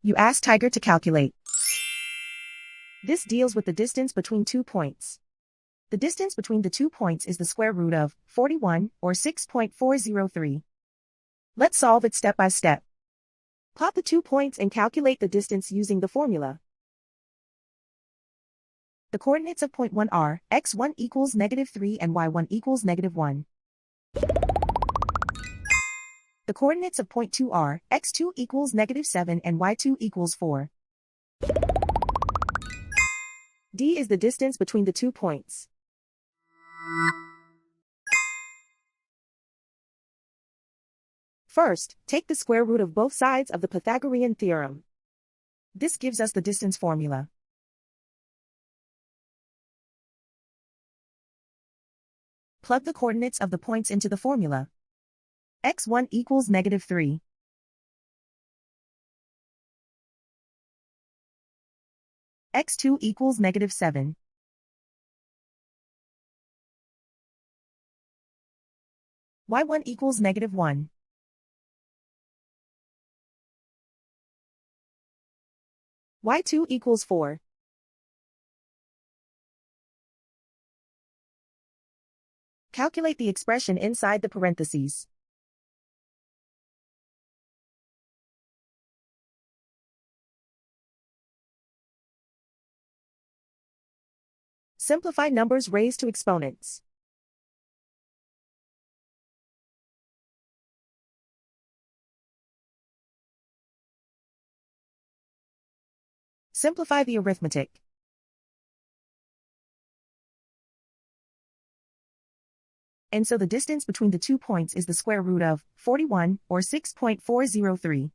You ask Tiger to calculate. This deals with the distance between 2 points. The distance between the 2 points is the square root of 41, or 6.403. Let's solve it step by step. Plot the 2 points and calculate the distance using the formula. The coordinates of point 1 are x1 equals -3 and y1 equals -1. The coordinates of point 2 are x2 equals -7 and y2 equals 4. D is the distance between the 2 points. First, take the square root of both sides of the Pythagorean theorem. This gives us the distance formula. Plug the coordinates of the points into the formula. x1 equals -3. x2 equals -7. y1 equals -1. y2 equals 4. Calculate the expression inside the parentheses. Simplify numbers raised to exponents. Simplify the arithmetic. And so the distance between the 2 points is the square root of 41, or 6.403.